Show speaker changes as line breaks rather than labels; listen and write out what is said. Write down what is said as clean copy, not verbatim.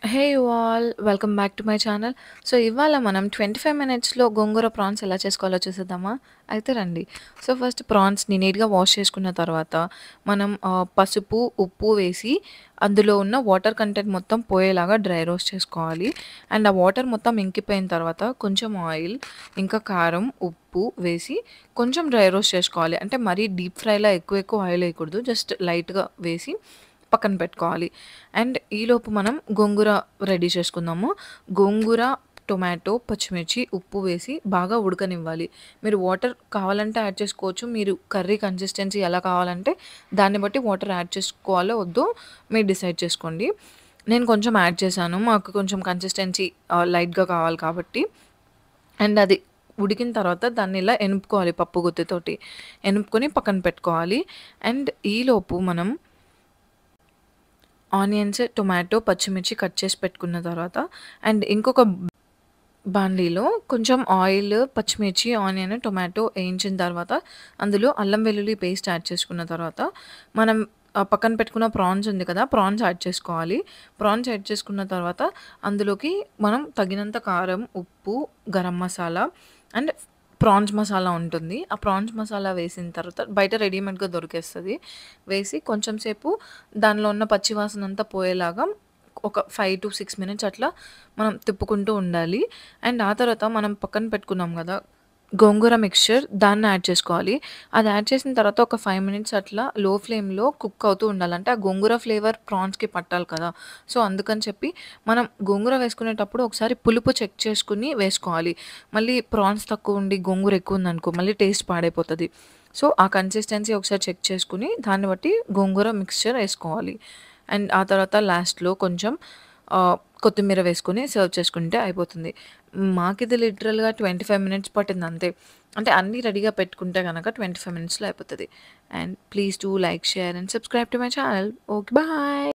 Hey you all welcome back to my channel. So ఇవాళ మనం 25 మినిట్స్‌లో గోంగూర ప్రాన్స్ ఎలా చేసుకోవాలో చూసేద్దామా? అయితే రండి. సో ఫస్ట్ ప్రాన్స్‌ని నీట్‌గా వాష్ చేసుకున్న తర్వాత మనం పసుపు, ఉప్పు వేసి అందులో ఉన్న వాటర్ కంటెంట్ మొత్తం పోయేలాగా డ్రై రోస్ట్ చేసుకోవాలి. అండ్ ఆ వాటర్ మొత్తం ఇంకిపోయిన తర్వాత కొంచెం ఆయిల్, ఇంకా కారం, ఉప్పు వేసి కొంచెం డ్రై రోస్ట్ చేసుకోవాలి. అంటే మరీ డీప్ ఫ్రైలా ఎక్కువ ఎక్కువ ఆయిల్ వేయకూడదు. జస్ట్ లైట్‌గా వేసి పక్కన పెట్టుకోవాలి. అండ్ ఈలోపు మనం గోంగూర రెడీ చేసుకుందాము. గోంగూర, టొమాటో, పచ్చిమిర్చి, ఉప్పు వేసి బాగా ఉడకనివ్వాలి. మీరు వాటర్ కావాలంటే యాడ్ చేసుకోవచ్చు. మీరు కర్రీ కన్సిస్టెన్సీ ఎలా కావాలంటే దాన్ని బట్టి వాటర్ యాడ్ చేసుకోవాలో వద్దో మీరు డిసైడ్ చేసుకోండి. నేను కొంచెం యాడ్ చేశాను. మాకు కొంచెం కన్సిస్టెన్సీ లైట్‌గా కావాలి కాబట్టి. అండ్ అది ఉడికిన తర్వాత దాన్ని ఇలా ఎనుపుకోవాలి పప్పు గుత్తితోటి. ఎనుపుకొని పక్కన పెట్టుకోవాలి. అండ్ ఈలోపు మనం ఆనియన్స్, టొమాటో, పచ్చిమిర్చి కట్ చేసి పెట్టుకున్న తర్వాత అండ్ ఇంకొక బాండీలో కొంచెం ఆయిల్, పచ్చిమిర్చి, ఆనియన్, టొమాటో ఏయించిన తర్వాత అందులో అల్లం వెల్లుల్లి పేస్ట్ యాడ్ చేసుకున్న తర్వాత మనం పక్కన పెట్టుకున్న ప్రాన్స్ ఉంది కదా! ప్రాన్స్ యాడ్ చేసుకోవాలి. ప్రాన్స్ యాడ్ చేసుకున్న తర్వాత అందులోకి మనం తగినంత కారం, ఉప్పు, గరం మసాలా అండ్ ప్రాన్స్ మసాలా ఉంటుంది. ఆ ప్రాన్స్ మసాలా వేసిన తర్వాత బయట రెడీమేడ్‌గా దొరికేస్తది. వేసి కొంచెం సేపు దానిలో ఉన్న పచ్చి వాసనంతా పోయేలాగా ఒక 5-6 మినిట్స్ అట్లా మనం తిప్పుకుంటూ ఉండాలి. అండ్ ఆ తర్వాత మనం పక్కన పెట్టుకున్నాం గదా! గోంగూర మిక్స్చర్ దాన్ని యాడ్ చేసుకోవాలి. అది యాడ్ చేసిన తర్వాత ఒక 5 మినిట్స్ అట్లా లో ఫ్లేమ్‌లో కుక్ అవుతూ ఉండాలి. అంటే ఆ గోంగూర ఫ్లేవర్ ప్రాన్స్‌కి పట్టాలి కదా! సో, అందుకని చెప్పి మనం గోంగూర వేసుకునేటప్పుడు ఒకసారి పులుపు చెక్ చేసుకొని వేసుకోవాలి. మళ్ళీ ప్రాన్స్ తక్కువ ఉండి గోంగూర ఎక్కువ ఉందనుకో మళ్ళీ టేస్ట్ పాడైపోతది. సో, ఆ కన్సిస్టెన్సీ ఒకసారి చెక్ చేసుకొని దాన్ని బట్టి గోంగూర మిక్స్చర్ ఏసుకోవాలి. అండ్ ఆ తర్వాత లాస్ట్‌లో కొంచెం కొత్తిమీర వేసుకొని సర్వ్ చేసుకుంటే అయిపోతుంది. మాకిది లిటరల్‌గా 25 మినిట్స్ పట్టింది అంతే. అంటే అన్నీ రెడీగా పెట్టుకుంటే గనక 25 మినిట్స్‌లో అయిపోతది. And please do like, share and subscribe to my channel. Okay. Bye.